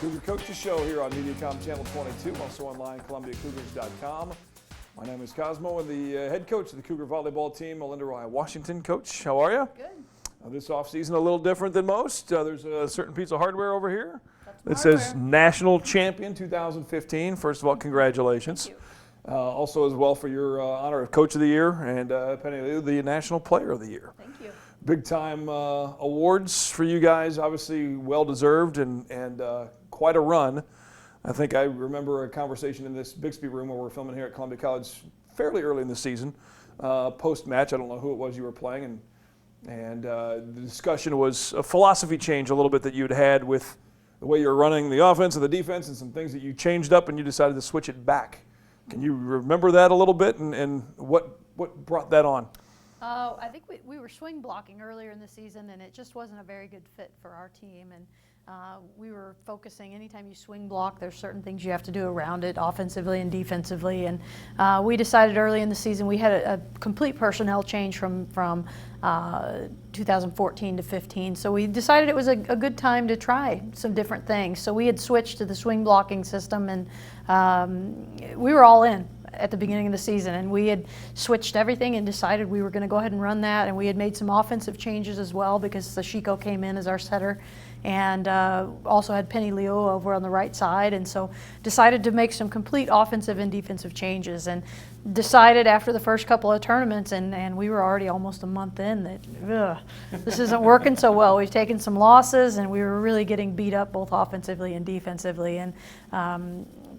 Cougar Coaches Show here on Mediacom Channel 22, also online, ColumbiaCougars.com. My name is Cosmo, and the head coach of the Cougar volleyball team, Melinda Rye Washington. Coach, how are you? Good. This offseason a little different than most. There's a certain piece of hardware over here that Hardware. says National Champion 2015. First of all, congratulations. Thank you. Also as well for your honor of Coach of the Year and Penny Liu, the National Player of the Year. Thank you. Big time awards for you guys, obviously well deserved and quite a run. I think I remember a conversation in this Bixby room where we're filming here at Columbia College fairly early in the season, post-match. I don't know who it was you were playing, and the discussion was a philosophy change a little bit that you'd had with the way you're running the offense and the defense and some things that you changed up and you decided to switch it back. Can you remember that a little bit and what brought that on? I think we were swing blocking earlier in the season, and it just wasn't a very good fit for our team. And we were focusing, anytime you swing block, there's certain things you have to do around it, offensively and defensively. And we decided early in the season we had a complete personnel change from 2014 to 15. So we decided it was a good time to try some different things. So we had switched to the swing blocking system, and we were all in at the beginning of the season, and we had switched everything and decided we were going to go ahead and run that. And we had made some offensive changes as well because Sashiko came in as our setter, and also had Penny Liu over on the right side, and so decided to make some complete offensive and defensive changes, and decided after the first couple of tournaments, and we were already almost a month in, that this isn't working so well. We've taken some losses, and we were really getting beat up both offensively and defensively, and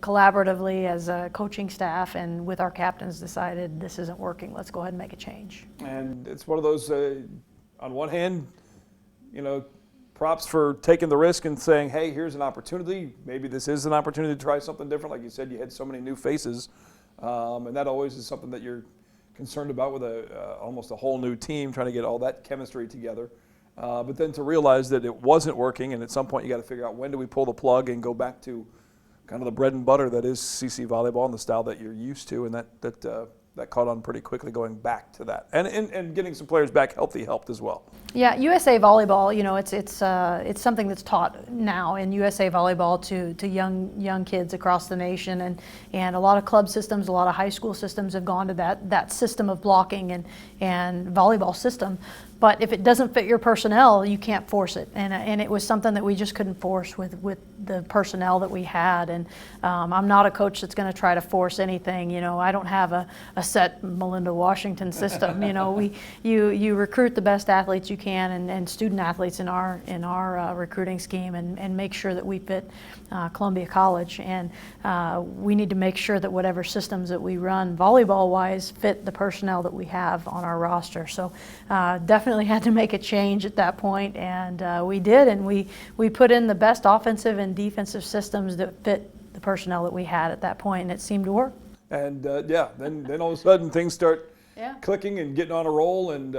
collaboratively as a coaching staff and with our captains decided this isn't working. Let's go ahead and make a change. And it's one of those, on one hand, props for taking the risk and saying, hey, here's an opportunity. Maybe this is an opportunity to try something different. Like you said, you had so many new faces. And that always is something that you're concerned about with almost a whole new team, trying to get all that chemistry together. But then to realize that it wasn't working, and at some point you got to figure out when do we pull the plug and go back to kind of the bread and butter that is CC volleyball and the style that you're used to, and that caught on pretty quickly going back to that. And getting some players back healthy helped as well. Yeah, USA volleyball, it's something that's taught now in USA volleyball to young kids across the nation, and a lot of club systems, a lot of high school systems have gone to that system of blocking and volleyball system. But if it doesn't fit your personnel, you can't force it. And it was something that we just couldn't force with the personnel that we had. And I'm not a coach that's going to try to force anything. I don't have a set Melinda Washington system. You recruit the best athletes you can and student athletes in our recruiting scheme and make sure that we fit Columbia College. And we need to make sure that whatever systems that we run volleyball-wise fit the personnel that we have on our roster. So definitely had to make a change at that point, and we did, and we put in the best offensive and defensive systems that fit the personnel that we had at that point, and it seemed to work. And then all of a sudden things start clicking and getting on a roll, and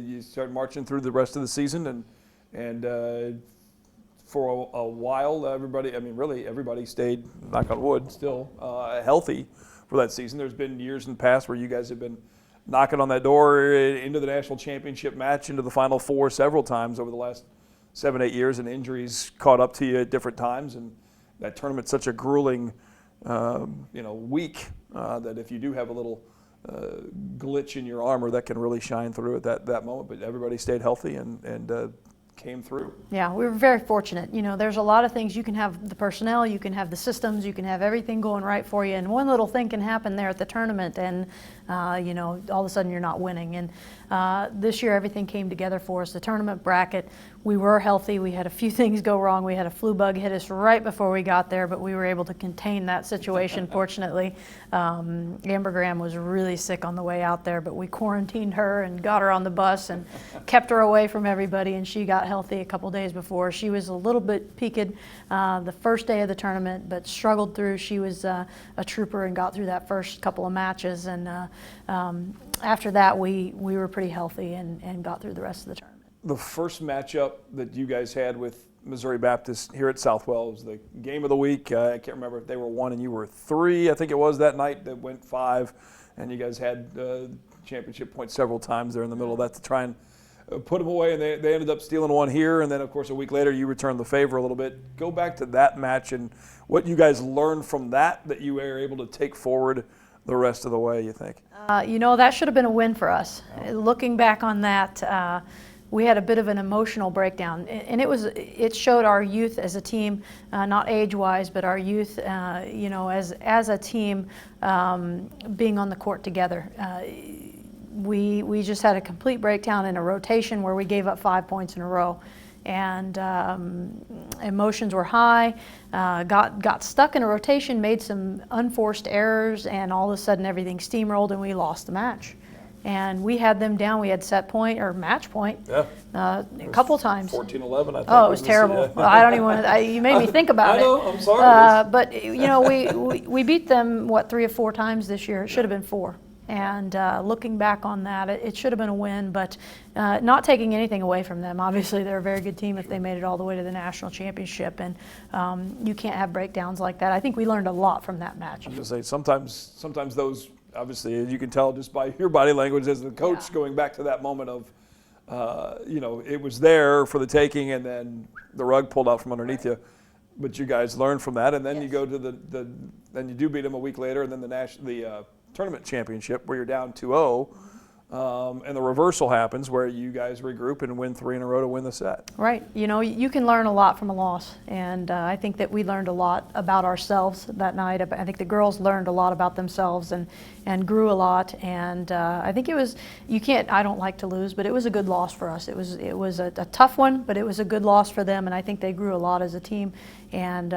you start marching through the rest of the season, and for a while everybody stayed, knock on wood, still healthy for that season. There's been years in the past where you guys have been knocking on that door into the national championship match, into the Final Four several times over the last 7-8 years, and injuries caught up to you at different times. And that tournament's such a grueling, week that if you do have a little glitch in your armor, that can really shine through at that moment. But everybody stayed healthy and came through. Yeah, we were very fortunate. There's a lot of things. You can have the personnel, you can have the systems, you can have everything going right for you, and one little thing can happen there at the tournament, and all of a sudden you're not winning. And this year everything came together for us. The tournament bracket, we were healthy. We had a few things go wrong. We had a flu bug hit us right before we got there, but we were able to contain that situation, fortunately. Amber Graham was really sick on the way out there, but we quarantined her and got her on the bus and kept her away from everybody, and she got healthy a couple days before. She was a little bit peaked the first day of the tournament, but struggled through. She was a trooper and got through that first couple of matches, and after that we were pretty healthy and got through the rest of the tournament. The first matchup that you guys had with Missouri Baptist here at Southwell was the game of the week. I can't remember if they were 1 and you were 3. I think it was that night that went 5, and you guys had championship points several times there in the middle of that to try and put them away, and they ended up stealing one here, and then of course a week later you returned the favor a little bit. Go back to that match and what you guys learned from that you were able to take forward the rest of the way, you think? That should have been a win for us. Looking back on that, we had a bit of an emotional breakdown, and it showed our youth as a team, not age-wise, but our youth, as a team, being on the court together. We just had a complete breakdown in a rotation where we gave up 5 points in a row, and emotions were high. Got stuck in a rotation, made some unforced errors, and all of a sudden everything steamrolled and we lost the match. And we had them down. We had set point or match point a couple times. 14-11, I think. Oh, it was terrible. Well, I don't even want to. You made me think about it. I know. I'm sorry. But we beat them 3 or 4 times this year. It should have been 4. And looking back on that, it should have been a win, but not taking anything away from them. Obviously, they're a very good team if they made it all the way to the national championship, and you can't have breakdowns like that. I think we learned a lot from that match. I was going to say, sometimes those, obviously, as you can tell just by your body language as the coach, going back to that moment of, it was there for the taking, and then the rug pulled out from underneath you. But you guys learned from that, and then you go to then you do beat them a week later, and then the tournament championship where you're down 2-0, and the reversal happens where you guys regroup and win 3 in a row to win the set. Right. You can learn a lot from a loss, and I think that we learned a lot about ourselves that night. I think the girls learned a lot about themselves and grew a lot, and I think I don't like to lose, but it was a good loss for us. It was a tough one, but it was a good loss for them, and I think they grew a lot as a team and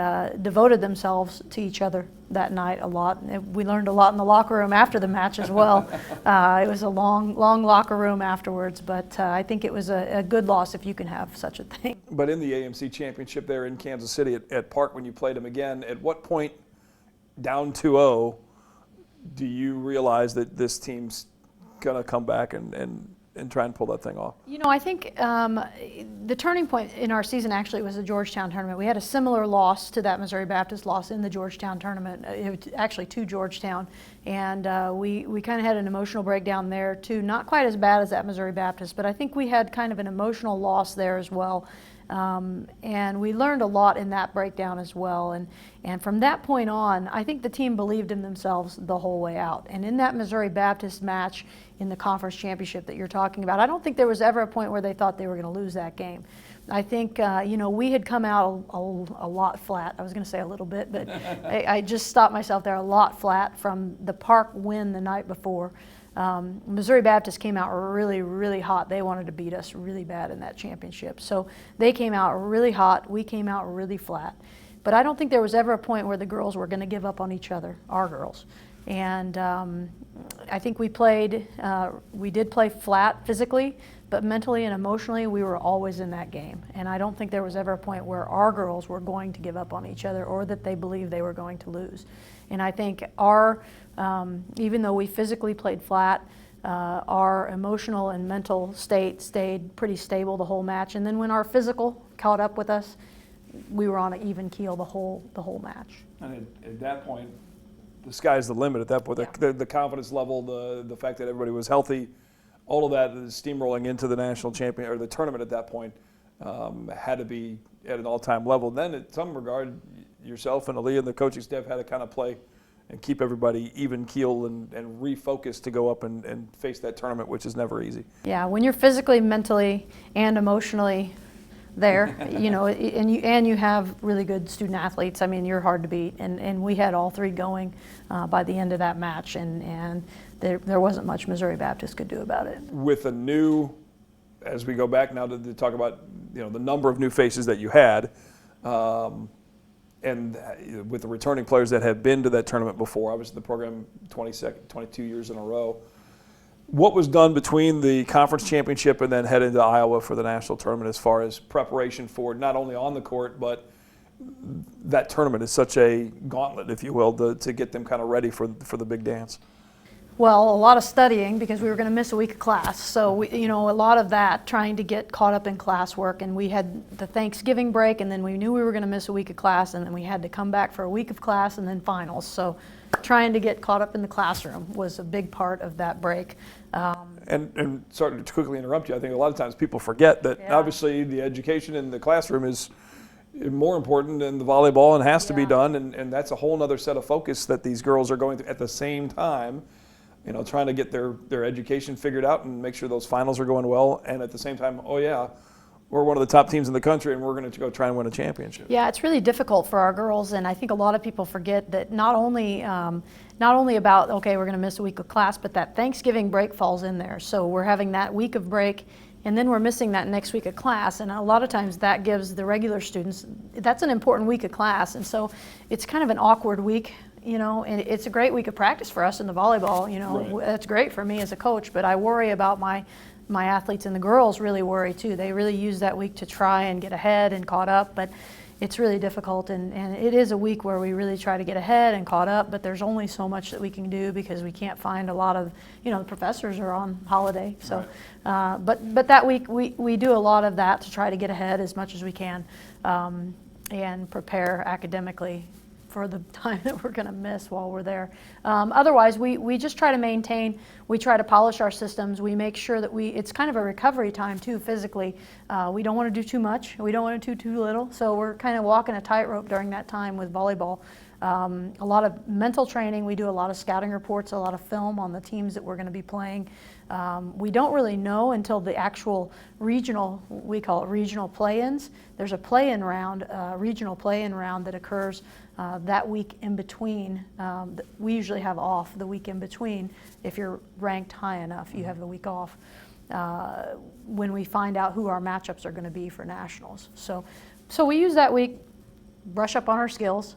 devoted themselves to each other that night a lot. We learned a lot in the locker room after the match as well. It was a long locker room afterwards, but I think it was a good loss if you can have such a thing. But in the AMC championship there in Kansas City at Park, when you played them again, at what point down 2-0 do you realize that this team's going to come back and try and pull that thing off? I think the turning point in our season actually was the Georgetown tournament. We had a similar loss to that Missouri Baptist loss in the Georgetown tournament, actually to Georgetown. And we kind of had an emotional breakdown there too. Not quite as bad as that Missouri Baptist, but I think we had kind of an emotional loss there as well. And we learned a lot in that breakdown as well. And from that point on, I think the team believed in themselves the whole way out. And in that Missouri Baptist match in the conference championship that you're talking about, I don't think there was ever a point where they thought they were going to lose that game. I think, we had come out a lot flat. I was going to say a little bit, but I just stopped myself there, a lot flat from the Park win the night before. Missouri Baptist came out really, really hot. They wanted to beat us really bad in that championship. So they came out really hot. We came out really flat. But I don't think there was ever a point where the girls were going to give up on each other, our girls. And I think we did play flat physically, but mentally and emotionally we were always in that game. And I don't think there was ever a point where our girls were going to give up on each other or that they believed they were going to lose. And I think even though we physically played flat, our emotional and mental state stayed pretty stable the whole match. And then when our physical caught up with us, we were on an even keel the whole match. And at that point, the sky's the limit. At that point, Yeah. the confidence level, the fact that everybody was healthy, all of that is steamrolling into the national champion or the tournament at that point had to be at an all-time level. Then, in some regard, yourself and Aaliyah and the coaching staff had to kind of play and keep everybody even keel and refocus to go up and face that tournament, which is never easy. Yeah, when you're physically, mentally, and emotionally there, and you have really good student athletes, I mean, you're hard to beat. And we had all 3 going by the end of that match, and there wasn't much Missouri Baptist could do about it. With a new, as we go back now to talk about the number of new faces that you had, and with the returning players that have been to that tournament before, obviously the program 22 years in a row. What was done between the conference championship and then heading to Iowa for the national tournament as far as preparation for not only on the court, but that tournament is such a gauntlet, if you will, to get them kind of ready for the big dance? Well, a lot of studying because we were going to miss a week of class. So, a lot of that, trying to get caught up in classwork. And we had the Thanksgiving break, and then we knew we were going to miss a week of class, and then we had to come back for a week of class and then finals. So trying to get caught up in the classroom was a big part of that break. And sorry to quickly interrupt you, I think a lot of times people forget that obviously the education in the classroom is more important than the volleyball and has to be done, and that's a whole other set of focus that these girls are going through at the same time, you know, trying to get their education figured out and make sure those finals are going well, and at the same time, oh yeah, we're one of the top teams in the country and we're going to go try and win a championship. Yeah, it's really difficult for our girls, and I think a lot of people forget that not only about, okay, we're going to miss a week of class, but that Thanksgiving break falls in there. So we're having that week of break, and then we're missing that next week of class, and a lot of times that gives the regular students, that's an important week of class, and so it's kind of an awkward week, you know, and it's a great week of practice for us in the volleyball, you know, That's great for me as a coach, but I worry about my athletes, and the girls really worry too. They really use that week to try and get ahead and caught up, but it's really difficult, and it is a week where we really try to get ahead and caught up, but there's only so much that we can do because we can't find a lot of, you know, the professors are on holiday. So, but that week we do a lot of that to try to get ahead as much as we can and prepare academically for the time that we're going to miss while we're there. Otherwise, we just try to maintain, we try to polish our systems. We make sure that it's kind of a recovery time too physically. We don't want to do too much. We don't want to do too little. So we're kind of walking a tightrope during that time with volleyball. A lot of mental training. We do a lot of scouting reports, a lot of film on the teams that we're going to be playing. We don't really know until the actual regional, we call it regional play-ins. There's a play-in round, regional play-in round that occurs that week in between. We usually have off the week in between. If you're ranked high enough, you have the week off when we find out who our matchups are going to be for nationals. So we use that week, brush up on our skills,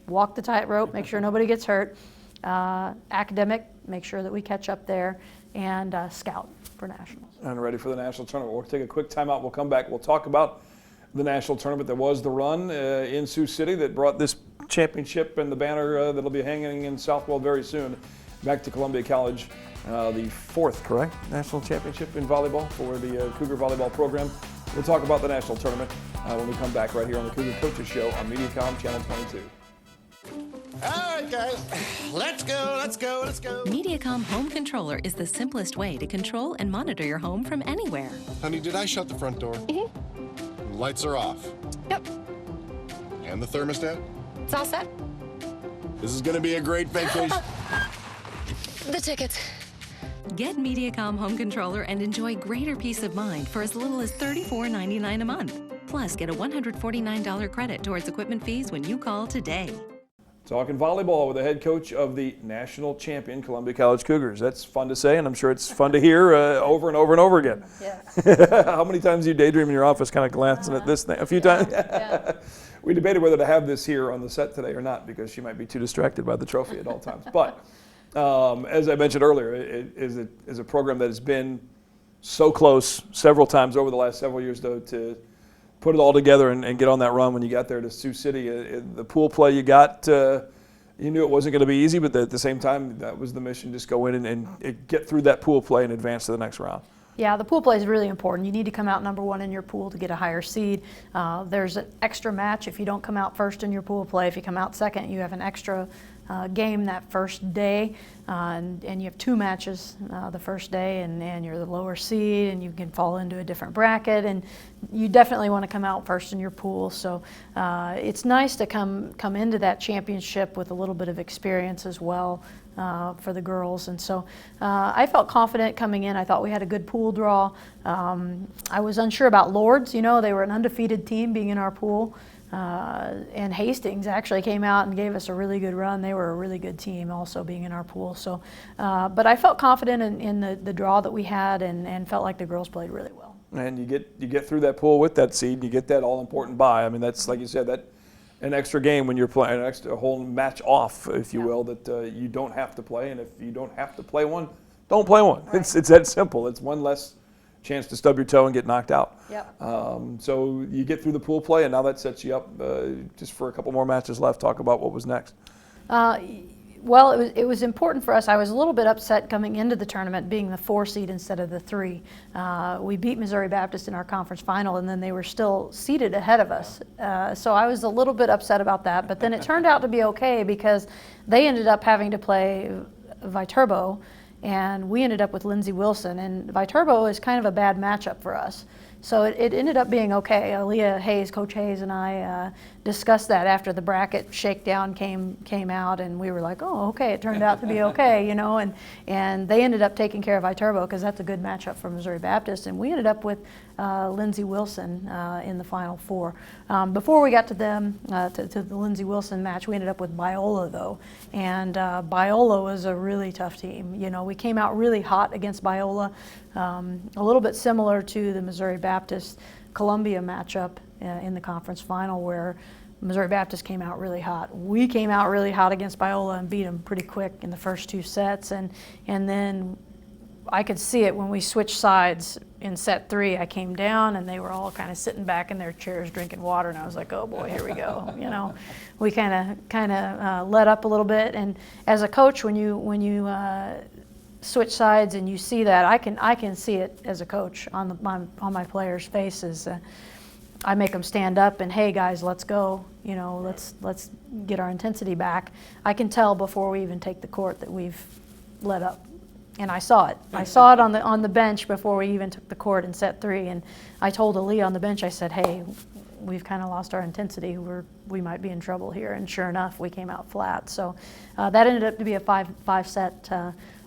walk the tightrope, make sure nobody gets hurt, academic, make sure that we catch up there, and scout for nationals. And ready for the national tournament. We'll take a quick timeout. We'll come back. We'll talk about the national tournament. There was the run in Sioux City that brought this championship and the banner that'll be hanging in Southwell very soon back to Columbia College. The fourth, correct, national championship in volleyball for the Cougar volleyball program. We'll talk about the national tournament when we come back right here on the Cougar Coaches Show on MediaCom Channel 22. All right, guys, let's go. MediaCom Home Controller is the simplest way to control and monitor your home from anywhere. Honey, did I shut the front door? Mm-hmm. Lights are off. Yep. And the thermostat? It's all set. This is going to be a great vacation. The tickets. Get MediaCom Home Controller and enjoy greater peace of mind for as little as $34.99 a month. Plus, get a $149 credit towards equipment fees when you call today. Talking volleyball with the head coach of the national champion Columbia College Cougars. That's fun to say, and I'm sure it's fun to hear over and over and over again. Yeah. How many times do you daydream in your office kind of glancing at this thing? A few times? Yeah. We debated whether to have this here on the set today or not because she might be too distracted by the trophy at all times. But as I mentioned earlier, it is a program that has been so close several times over the last several years to put it all together and get on that run when you got there to Sioux City. The pool play you got, you knew it wasn't going to be easy, but at the same time, that was the mission, just go in and get through that pool play and advance to the next round. Yeah, the pool play is really important. You need to come out number one in your pool to get a higher seed. There's an extra match if you don't come out first in your pool play. If you come out second, you have an extra game that first day, and you have two matches the first day, and you're the lower seed, and you can fall into a different bracket, and you definitely want to come out first in your pool. So it's nice to come into that championship with a little bit of experience as well for the girls, and so I felt confident coming in. I thought we had a good pool draw. I was unsure about Lords. You know, they were an undefeated team being in our pool. And Hastings actually came out and gave us a really good run. They were a really good team also being in our pool. So, but I felt confident in the draw that we had and felt like the girls played really well. And you get through that pool with that seed, you get that all-important bye. I mean, that's, like you said, that an extra game when you're playing, a whole match off, if you will, that you don't have to play. And if you don't have to play one, don't play one. Right. It's that simple. It's one less chance to stub your toe and get knocked out. Yep. So you get through the pool play, and now that sets you up just for a couple more matches left. Talk about what was next. Well, it was important for us. I was a little bit upset coming into the tournament being the 4 seed instead of the 3. We beat Missouri Baptist in our conference final, and then they were still seated ahead of us. So I was a little bit upset about that. But then it turned out to be okay because they ended up having to play Viterbo, and we ended up with Lindsey Wilson. And Viterbo is kind of a bad matchup for us. So it ended up being okay. Aaliyah Hayes, Coach Hayes, and I discussed that after the bracket shakedown came out, and we were like, oh, okay, it turned out to be okay, you know. And they ended up taking care of Viterbo because that's a good matchup for Missouri Baptist, and we ended up with Lindsey Wilson in the Final Four. Before we got to them, to the Lindsey Wilson match, we ended up with Biola though, and Biola was a really tough team. You know, we came out really hot against Biola. A little bit similar to the Missouri Baptist Columbia matchup in the conference final, where Missouri Baptist came out really hot. We came out really hot against Biola and beat them pretty quick in the first 2 sets, and then I could see it when we switched sides in set 3. I came down and they were all kind of sitting back in their chairs drinking water, and I was like, oh boy, here we go. You know, we kind of let up a little bit, and as a coach, when you switch sides and you see that, I can see it as a coach on my players' faces. I make them stand up and, hey guys, let's go. You know, let's get our intensity back. I can tell before we even take the court that we've let up, and I saw it. I saw it on the bench before we even took the court in set 3. And I told Ali on the bench, I said, hey, we've kind of lost our intensity. We might be in trouble here. And sure enough, we came out flat. So that ended up to be a five set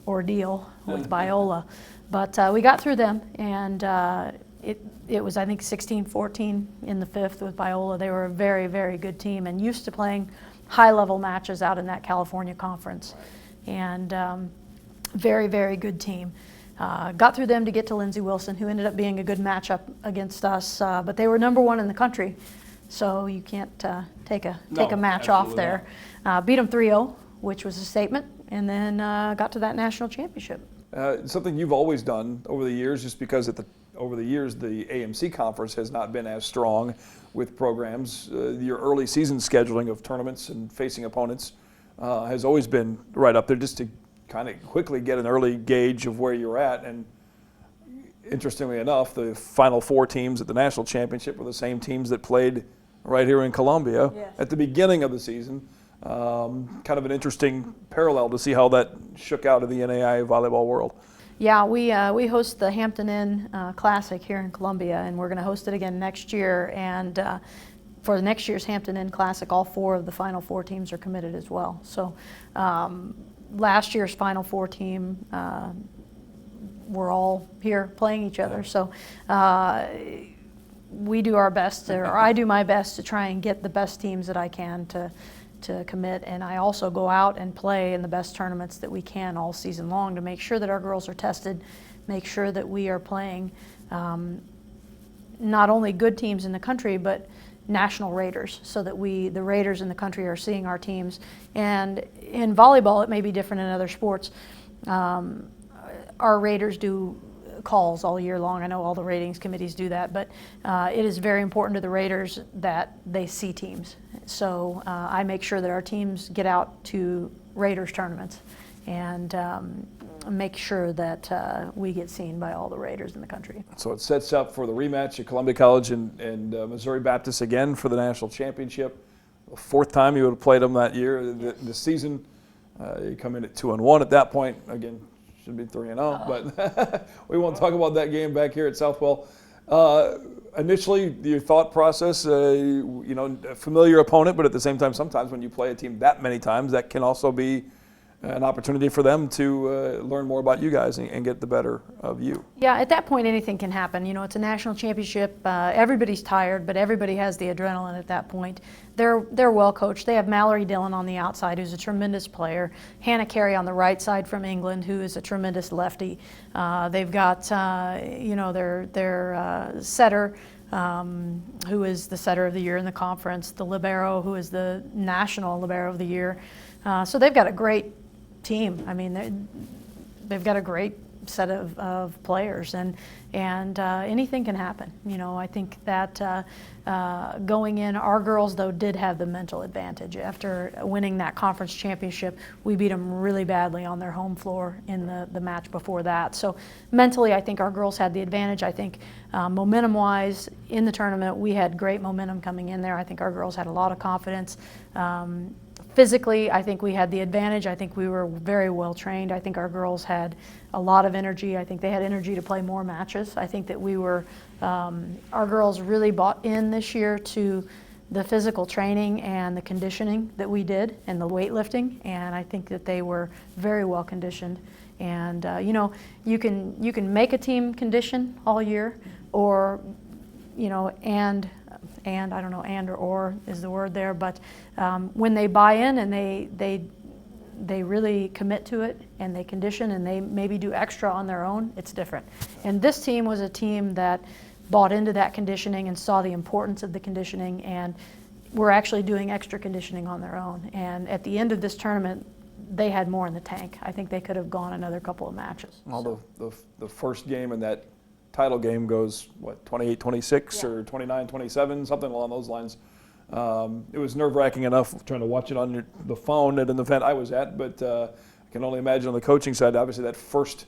ordeal with Biola, but we got through them, and it was, I think, 16-14 in the 5th with Biola. They were a very, very good team and used to playing high-level matches out in that California conference, and very, very good team. Got through them to get to Lindsey Wilson, who ended up being a good matchup against us, but they were number 1 in the country, so you can't take a match off there. Beat them 3-0, which was a statement, and then got to that national championship. Something you've always done over the years, just because over the years the AMC conference has not been as strong with programs. Your early season scheduling of tournaments and facing opponents has always been right up there, just to kind of quickly get an early gauge of where you're at. And interestingly enough, the Final Four teams at the national championship were the same teams that played right here in Columbia at the beginning of the season. Kind of an interesting parallel to see how that shook out of the NAIA volleyball world. Yeah, we host the Hampton Inn Classic here in Columbia, and we're going to host it again next year. And for the next year's Hampton Inn Classic, all 4 of the Final Four teams are committed as well. So last year's Final Four team, we're all here playing each other. So we do our best, or I do my best, to try and get the best teams that I can to commit, and I also go out and play in the best tournaments that we can all season long to make sure that our girls are tested, make sure that we are playing not only good teams in the country, but national raters, so that the raters in the country are seeing our teams. And in volleyball, it may be different in other sports. Our raters do calls all year long. I know all the ratings committees do that, but it is very important to the raters that they see teams. So I make sure that our teams get out to raters tournaments and make sure that we get seen by all the raters in the country. So it sets up for the rematch at Columbia College and Missouri Baptist again for the national championship. The 4th time you would have played them that year, this season. You come in at 2-1 at that point. Again, should be 3-0, but we won't talk about that game back here at Southwell. Initially, your thought process, you know, a familiar opponent, but at the same time, sometimes when you play a team that many times, that can also be an opportunity for them to learn more about you guys and get the better of you. Yeah, at that point, anything can happen. You know, it's a national championship. Everybody's tired, but everybody has the adrenaline at that point. They're well coached. They have Mallory Dillon on the outside, who's a tremendous player. Hannah Carey on the right side from England, who is a tremendous lefty. They've got, you know, their setter, who is the setter of the year in the conference, the libero, who is the national libero of the year. So they've got a great team. I mean, they've got a great set of players, and anything can happen. You know, I think that going in, our girls though did have the mental advantage. After winning that conference championship, we beat them really badly on their home floor in the match before that. So mentally, I think our girls had the advantage. I think momentum-wise in the tournament, we had great momentum coming in there. I think our girls had a lot of confidence. Physically, I think we had the advantage. I think we were very well trained. I think our girls had a lot of energy. I think they had energy to play more matches. I think that we were, our girls really bought in this year to the physical training and the conditioning that we did and the weightlifting, and I think that they were very well conditioned. And you know, you can make a team condition all year, or you know, and I don't know, and or is the word there, but when they buy in and they really commit to it and they condition and they maybe do extra on their own, it's different. And this team was a team that bought into that conditioning and saw the importance of the conditioning, and were actually doing extra conditioning on their own. And at the end of this tournament, they had more in the tank. I think they could have gone another couple of matches. Well, the first game in that title game goes, what, 28-26 or 29-27, something along those lines. It was nerve-wracking enough trying to watch it on the phone at an event I was at, but I can only imagine on the coaching side, obviously that first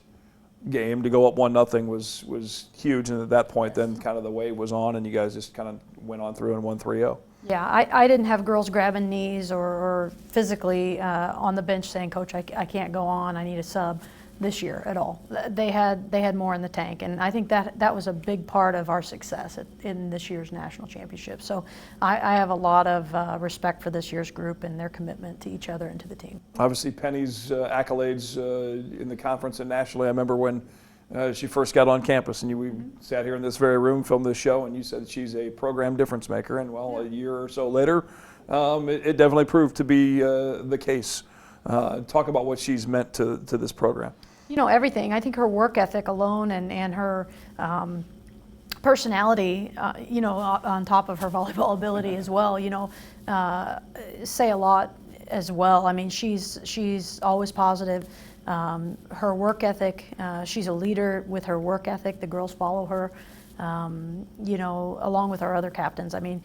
game to go up 1-0 was huge, and at that point then kind of the wave was on and you guys just kind of went on through and won 3-0. Yeah, I didn't have girls grabbing knees or physically on the bench saying, Coach, I can't go on, I need a sub this year at all. They had more in the tank, and I think that was a big part of our success in this year's national championship. So I have a lot of respect for this year's group and their commitment to each other and to the team. Obviously Penny's accolades in the conference and nationally. I remember when she first got on campus and we sat here in this very room, filmed this show, and you said she's a program difference maker, and well, a year or so later, it definitely proved to be the case. Talk about what she's meant to this program. You know, everything. I think her work ethic alone and her personality, you know, on top of her volleyball ability as well, you know, say a lot as well. I mean, she's always positive. Her work ethic, she's a leader with her work ethic. The girls follow her, you know, along with our other captains. I mean,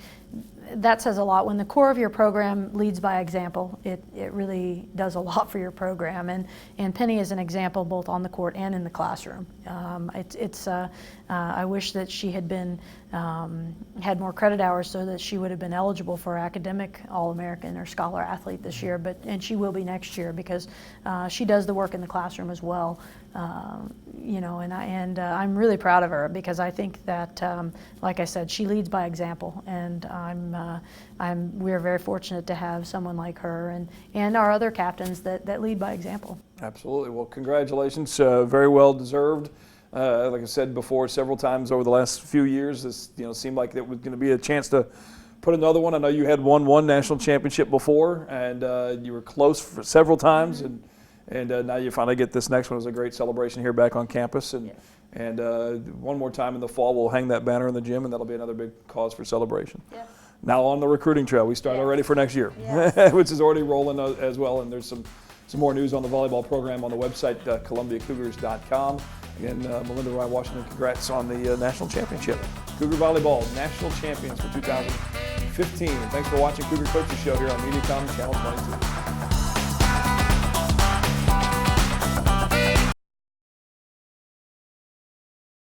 that says a lot. When the core of your program leads by example, it really does a lot for your program. And Penny is an example both on the court and in the classroom. I wish that she had been had more credit hours so that she would have been eligible for academic All-American or Scholar Athlete this year, and she will be next year because she does the work in the classroom as well. You know, and I'm really proud of her because I think that, like I said, she leads by example, and we're very fortunate to have someone like her and our other captains that lead by example. Absolutely. Well, congratulations. Very well deserved. Like I said before, several times over the last few years, this seemed like it was going to be a chance to put another one. I know you had won one national championship before, and you were close for several times, and now you finally get this next one. It was a great celebration here back on campus, and one more time in the fall we'll hang that banner in the gym, and that'll be another big cause for celebration. Yeah. Now on the recruiting trail, we start already for next year, which is already rolling as well, and there's some more news on the volleyball program on the website, ColumbiaCougars.com. Again, Melinda Ryan Washington, congrats on the national championship. Cougar Volleyball National Champions for 2015. Thanks for watching Cougar Coaches Show here on Mediacom Channel 22.